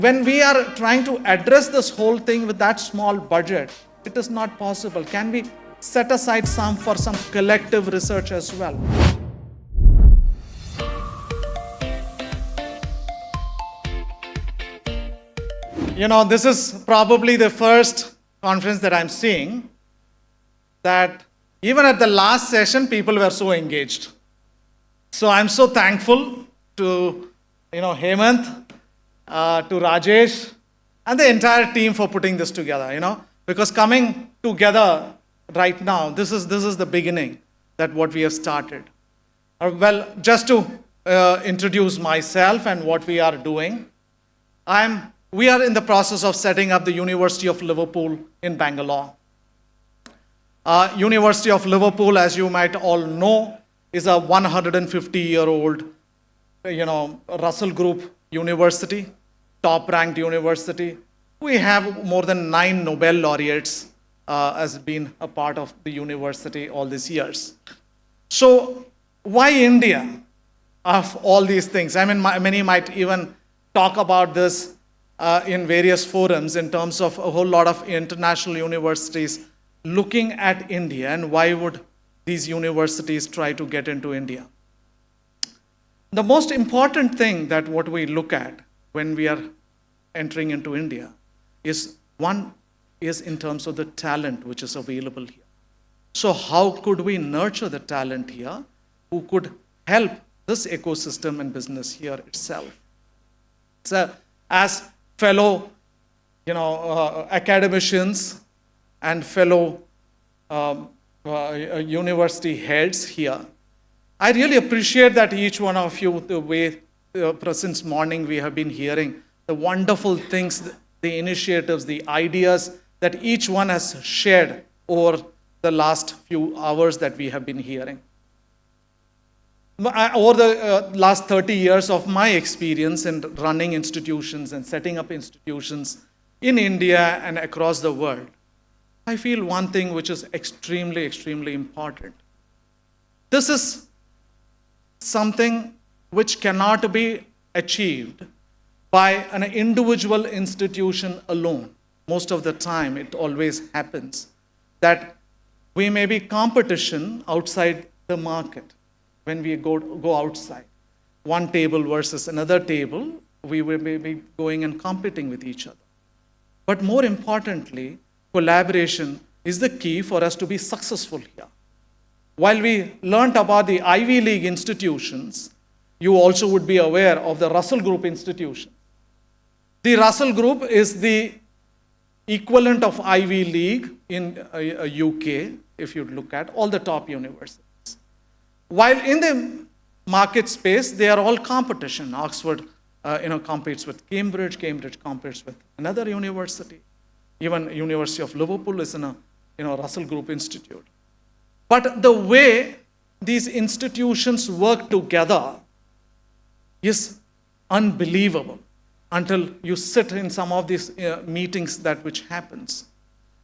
When we are trying to address this whole thing with that small budget, it is not possible. Can we set aside some for some collective research as well? This is probably the first conference that I'm seeing that even at the last session, people were so engaged. So I'm so thankful to Hemant, to Rajesh, and the entire team for putting this together. Because coming together right now, this is the beginning that what we have started. Well, just to introduce myself and what we are doing, we are in the process of setting up the University of Liverpool in Bangalore. University of Liverpool, as you might all know, is a 150-year-old, Russell Group university, top-ranked university. We have more than 9 Nobel laureates as been a part of the university all these years. So why India of all these things? I mean, many might even talk about this in various forums in terms of a whole lot of international universities looking at India and why would these universities try to get into India. The most important thing that what we look at when we are entering into India is in terms of the talent which is available here. So how could we nurture the talent here who could help this ecosystem and business here itself? So as fellow academicians and fellow university heads here, I really appreciate that each one of you, the way since morning we have been hearing the wonderful things, the initiatives, the ideas that each one has shared over the last few hours that we have been hearing. Over the last 30 years of my experience in running institutions and setting up institutions in India and across the world, I feel one thing which is extremely, extremely important. This is something which cannot be achieved by an individual institution alone. Most of the time, it always happens that we may be competition outside the market. When we go outside, one table versus another table, we will be going and competing with each other. But more importantly, collaboration is the key for us to be successful here. While we learned about the Ivy League institutions, you also would be aware of the Russell Group institution. The Russell Group is the equivalent of Ivy League in UK, if you look at all the top universities. While in the market space, they are all competition. Oxford, competes with Cambridge. Cambridge competes with another university. Even University of Liverpool is in a, Russell Group Institute. But the way these institutions work together is unbelievable until you sit in some of these meetings which happens.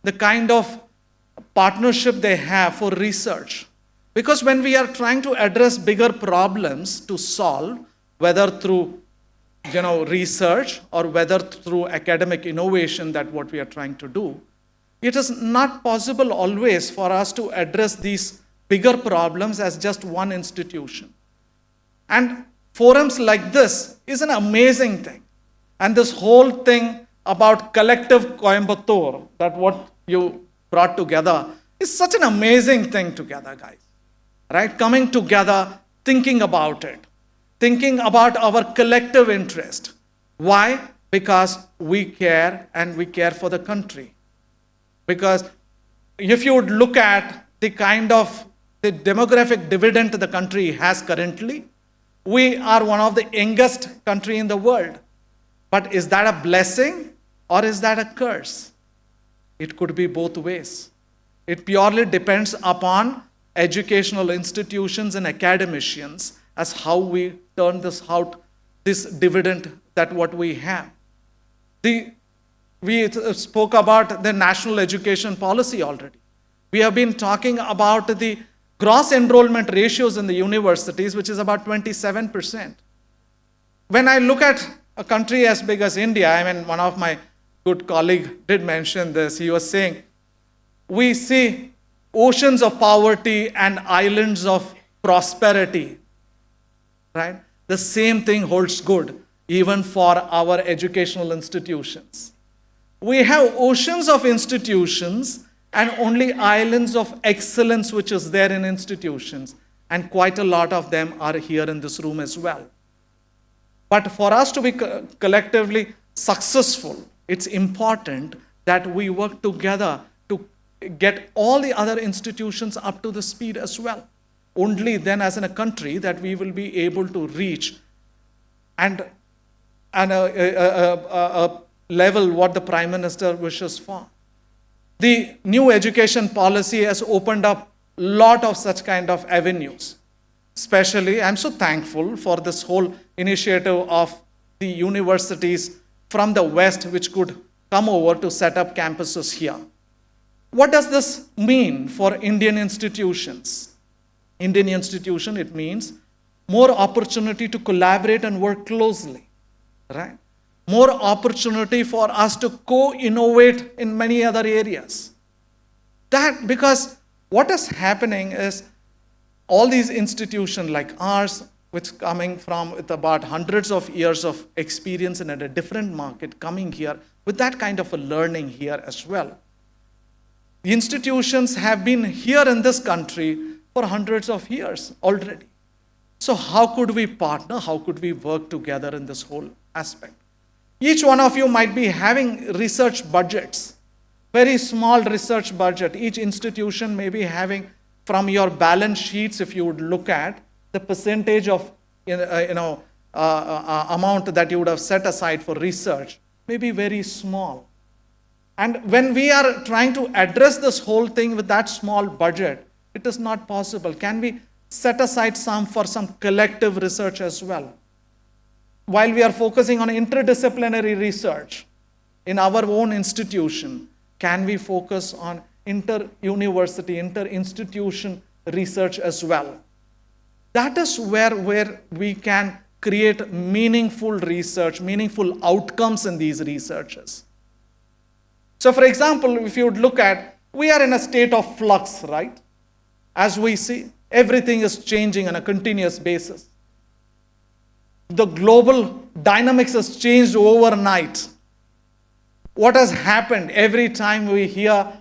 The kind of partnership they have for research. Because when we are trying to address bigger problems to solve, whether through research or whether through academic innovation that what we are trying to do, it is not possible always for us to address these bigger problems as just one institution. And forums like this is an amazing thing. And this whole thing about collective Coimbatore, that what you brought together, is such an amazing thing together, guys. Right? Coming together, thinking about it, thinking about our collective interest. Why? Because we care and we care for the country. Because if you would look at the kind of the demographic dividend the country has currently, we are one of the youngest country in the world. But is that a blessing or is that a curse? It could be both ways. It purely depends upon educational institutions and academicians as how we turn this out, this dividend that what we have. We spoke about the national education policy already. We have been talking about the gross enrollment ratios in the universities, which is about 27%. When I look at a country as big as India, I mean, one of my good colleague did mention this. He was saying, we see oceans of poverty and islands of prosperity, right? The same thing holds good even for our educational institutions. We have oceans of institutions and only islands of excellence which is there in institutions, and quite a lot of them are here in this room as well. But for us to be collectively successful, it's important that we work together to get all the other institutions up to the speed as well. Only then, as in a country, that we will be able to reach and a level what the Prime Minister wishes for. The new education policy has opened up a lot of such kind of avenues. Especially, I'm so thankful for this whole initiative of the universities from the West which could come over to set up campuses here. What does this mean for Indian institutions? Indian institution, it means more opportunity to collaborate and work closely, right? More opportunity for us to co-innovate in many other areas. That, because what is happening is all these institutions like ours, which coming from with about hundreds of years of experience in a different market, coming here with that kind of a learning here as well. The institutions have been here in this country for hundreds of years already. So how could we partner? How could we work together in this whole aspect? Each one of you might be having research budgets, very small research budget. Each institution may be having, from your balance sheets, if you would look at the percentage of amount that you would have set aside for research, may be very small. And when we are trying to address this whole thing with that small budget, it is not possible. Can we set aside some for some collective research as well? While we are focusing on interdisciplinary research in our own institution, can we focus on inter-university, inter-institution research as well? That is where we can create meaningful research, meaningful outcomes in these researches. So for example, if you would look at, we are in a state of flux, right? As we see, everything is changing on a continuous basis. The global dynamics has changed overnight. What has happened every time we hear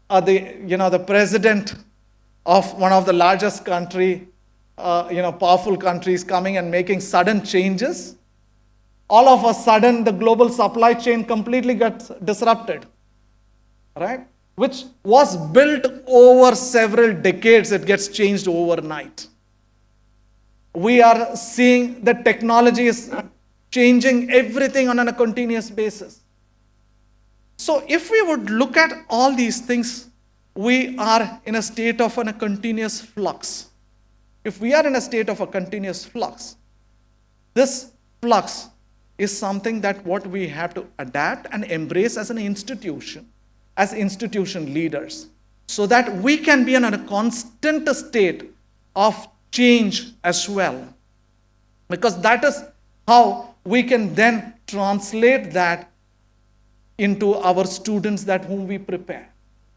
the president of one of the largest country, powerful countries coming and making sudden changes, all of a sudden the global supply chain completely gets disrupted, right? Which was built over several decades, it gets changed overnight. We are seeing that technology is changing everything on a continuous basis. So if we would look at all these things, we are in a state of a continuous flux. If we are in a state of a continuous flux, this flux is something that what we have to adapt and embrace as an institution, as institution leaders, so that we can be in a constant state of change as well. Because that is how we can then translate that into our students that whom we prepare.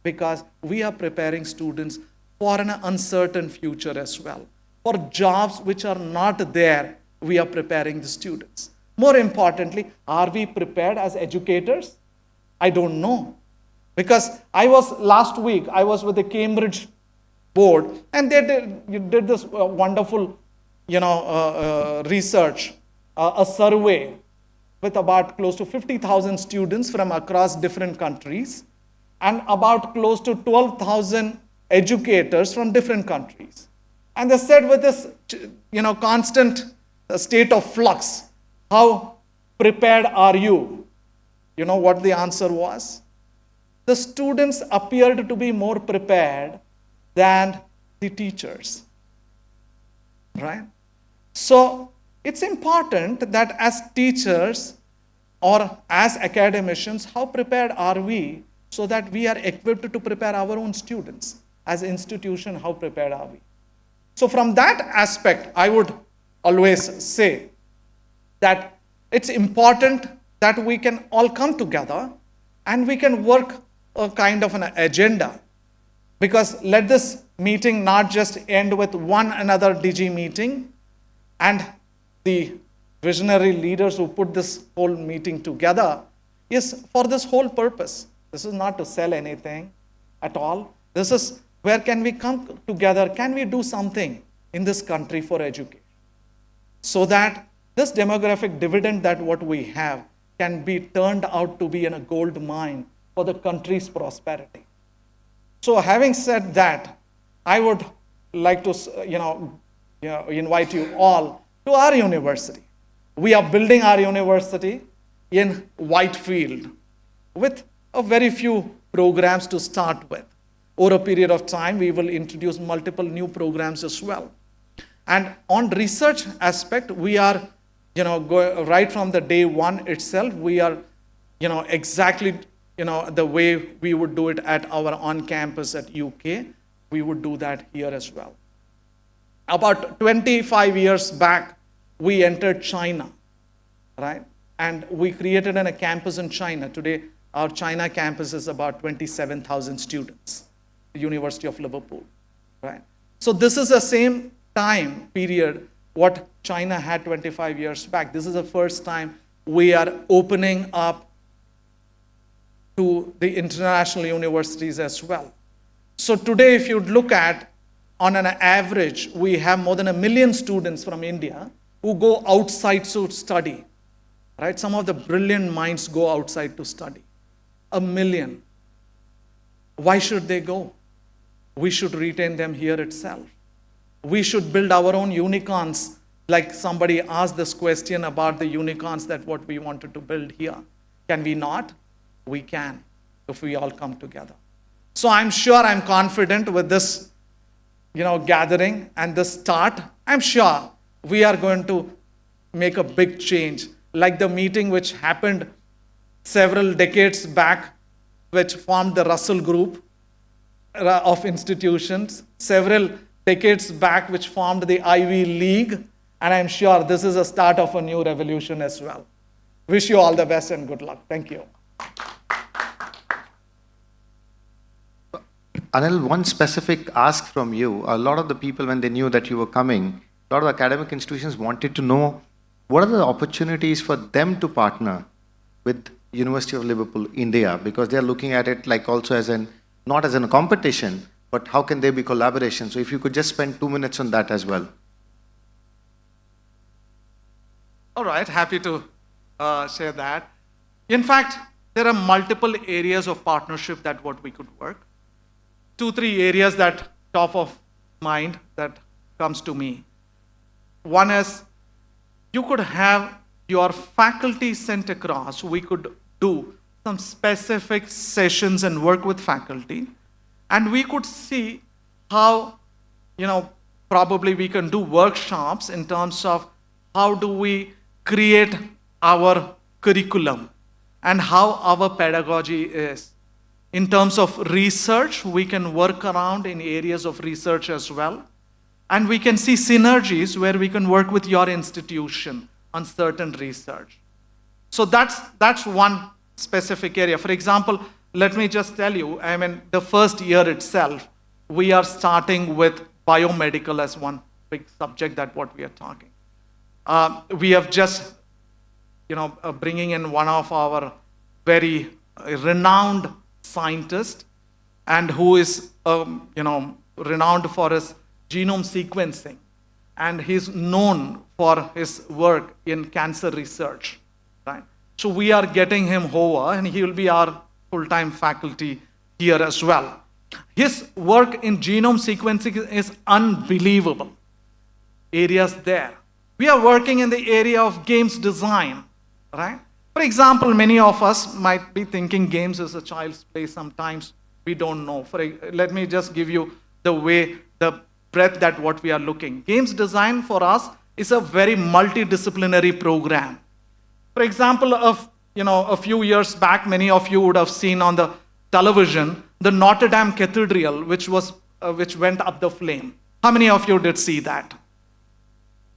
Because we are preparing students for an uncertain future as well. For jobs which are not there, we are preparing the students. More importantly, are we prepared as educators? I don't know. Because last week, I was with the Cambridge board, and they did this wonderful, research, a survey with about close to 50,000 students from across different countries, and about close to 12,000 educators from different countries. And they said with this, constant state of flux, how prepared are you? You know what the answer was? The students appeared to be more prepared than the teachers, right? So it's important that as teachers or as academicians, how prepared are we so that we are equipped to prepare our own students? As an institution, how prepared are we? So from that aspect, I would always say that it's important that we can all come together and we can work a kind of an agenda. Because let this meeting not just end with one another Digi meeting, and the visionary leaders who put this whole meeting together is for this whole purpose. This is not to sell anything at all. This is where can we come together, can we do something in this country for education, so that this demographic dividend that what we have can be turned out to be in a gold mine for the country's prosperity. So having said that, I would like to invite you all to our university. We are building our university in Whitefield with a very few programs to start with. Over a period of time, we will introduce multiple new programs as well. And on research aspect, we are, right from the day one itself, we are, exactly, the way we would do it at our on-campus at UK, we would do that here as well. About 25 years back, we entered China, right? And we created a campus in China. Today, our China campus is about 27,000 students, the University of Liverpool, right? So this is the same time period what China had 25 years back. This is the first time we are opening up to the international universities as well. So today, if you look at, on an average, we have more than 1 million students from India who go outside to study, right? Some of the brilliant minds go outside to study. 1 million. Why should they go? We should retain them here itself. We should build our own unicorns, like somebody asked this question about the unicorns that what we wanted to build here. Can we not? We can, if we all come together. So I'm sure, I'm confident with this, gathering and this start, I'm sure we are going to make a big change. Like the meeting which happened several decades back, which formed the Russell Group of institutions, several decades back, which formed the Ivy League, and I'm sure this is a start of a new revolution as well. Wish you all the best and good luck. Thank you. Anil, one specific ask from you. A lot of the people, when they knew that you were coming, a lot of the academic institutions wanted to know what are the opportunities for them to partner with University of Liverpool, India, because they're looking at it like also as not as a competition, but how can there be collaboration? So if you could just spend 2 minutes on that as well. All right, happy to share that. In fact, there are multiple areas of partnership that what we could work. 2-3 areas that top of mind that comes to me. One is, you could have your faculty sent across. We could do some specific sessions and work with faculty, and we could see how, probably we can do workshops in terms of how do we create our curriculum and how our pedagogy is. In terms of research, we can work around in areas of research as well. And we can see synergies where we can work with your institution on certain research. So that's one specific area. For example, let me just tell you, the first year itself, we are starting with biomedical as one big subject that what we are talking. We have just, bringing in one of our very renowned scientists, and who is, renowned for his genome sequencing. And he's known for his work in cancer research, right? So we are getting him over, and he will be our full-time faculty here as well. His work in genome sequencing is unbelievable. Areas there. We are working in the area of games design, right? For example, many of us might be thinking games is a child's play sometimes. We don't know. Let me just give you the breadth that what we are looking. Games design for us is a very multidisciplinary program. For example, a few years back, many of you would have seen on the television the Notre Dame Cathedral, which went up the flame. How many of you did see that?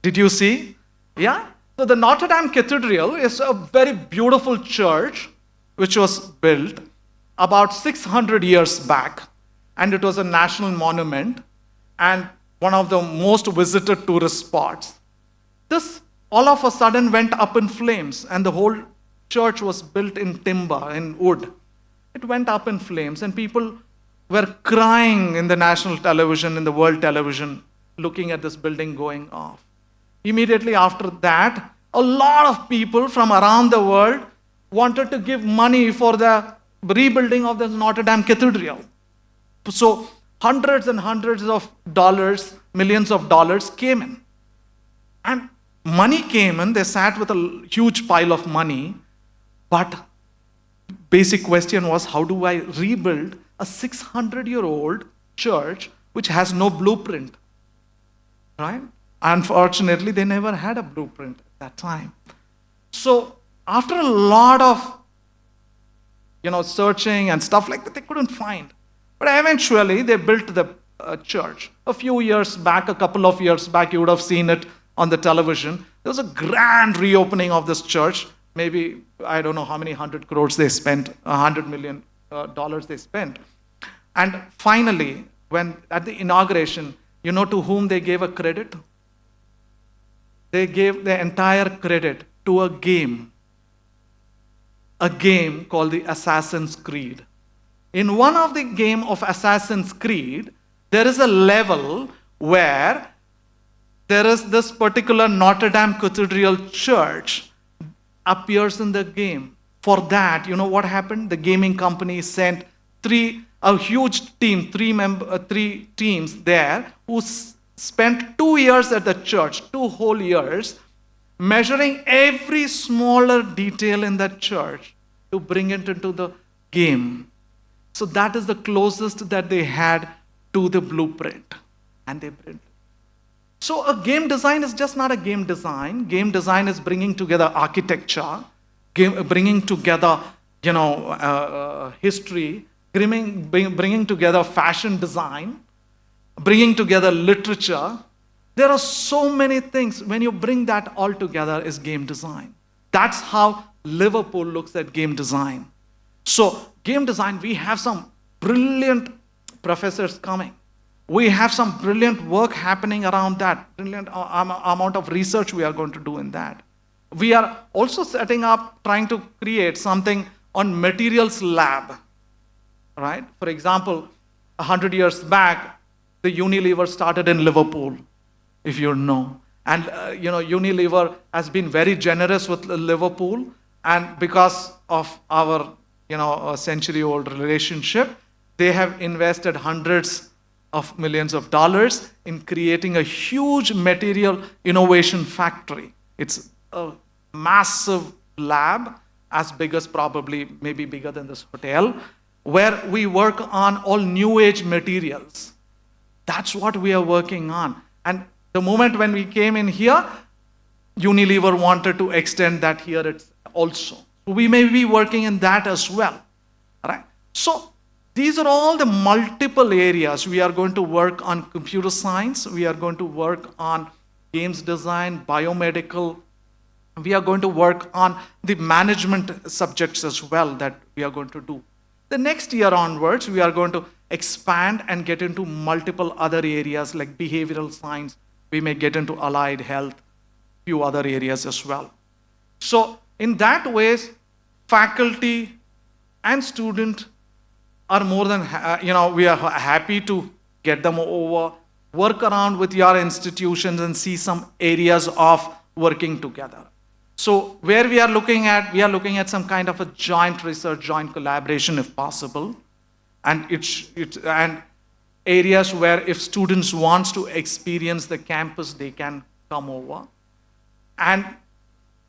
Did you see? Yeah? So the Notre Dame Cathedral is a very beautiful church which was built about 600 years back, and it was a national monument and one of the most visited tourist spots. This all of a sudden went up in flames, and the whole church was built in timber, in wood. It went up in flames, and people were crying in the national television, in the world television, looking at this building going off. Immediately after that, a lot of people from around the world wanted to give money for the rebuilding of the Notre Dame Cathedral. So hundreds and hundreds of dollars, millions of dollars came in. And money came in, they sat with a huge pile of money, but basic question was, how do I rebuild a 600-year-old church which has no blueprint? Right? Unfortunately, they never had a blueprint at that time. So after a lot of searching and stuff like that, they couldn't find. But eventually, they built the church. A couple of years back, you would have seen it on the television. There was a grand reopening of this church. Maybe, I don't know how many 100 crores they spent, $100 million they spent. And finally, when at the inauguration, to whom they gave a credit? They gave the entire credit to a game called the Assassin's Creed. In one of the game of Assassin's Creed, there is a level where there is this particular Notre Dame Cathedral church appears in the game. For that, what happened? The gaming company sent a huge team, three teams there who spent 2 years at the church, 2 whole years, measuring every smaller detail in that church to bring it into the game. So that is the closest that they had to the blueprint. And they built it. So a game design is just not a game design. Game design is bringing together architecture, bringing together, history, bringing together fashion design, bringing together literature. There are so many things. When you bring that all together is game design. That's how Liverpool looks at game design. So game design, we have some brilliant professors coming. We have some brilliant work happening around that, brilliant amount of research we are going to do in that. We are also trying to create something on materials lab, right? For example, 100 years back, the Unilever started in Liverpool, if you know. And, Unilever has been very generous with Liverpool, and because of our, a century-old relationship, they have invested hundreds of millions of dollars in creating a huge material innovation factory. It's a massive lab, as big as maybe bigger than this hotel, where we work on all new age materials. That's what we are working on. And the moment when we came in here, Unilever wanted to extend that here also. We may be working in that as well. Right? So these are all the multiple areas. We are going to work on computer science. We are going to work on games design, biomedical. We are going to work on the management subjects as well that we are going to do. The next year onwards, we are going to expand and get into multiple other areas like behavioral science. We may get into allied health, few other areas as well. So in that ways, faculty and student are more than, we are happy to get them over, work around with your institutions and see some areas of working together. So where we are looking at some kind of a joint research, joint collaboration if possible, and and areas where if students wants to experience the campus, they can come over. And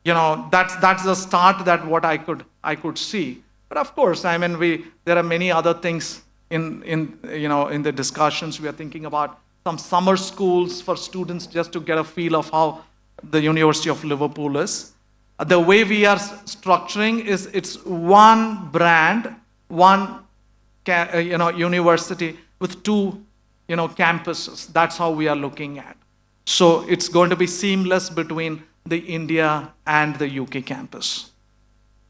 that's the start that what I could see. But of course, there are many other things in the discussions. We are thinking about some summer schools for students just to get a feel of how the University of Liverpool is. The way we are structuring is it's one brand, one university with 2 campuses. That's how we are looking at. So it's going to be seamless between the India and the UK campus.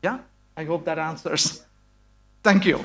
Yeah, I hope that answers. Thank you.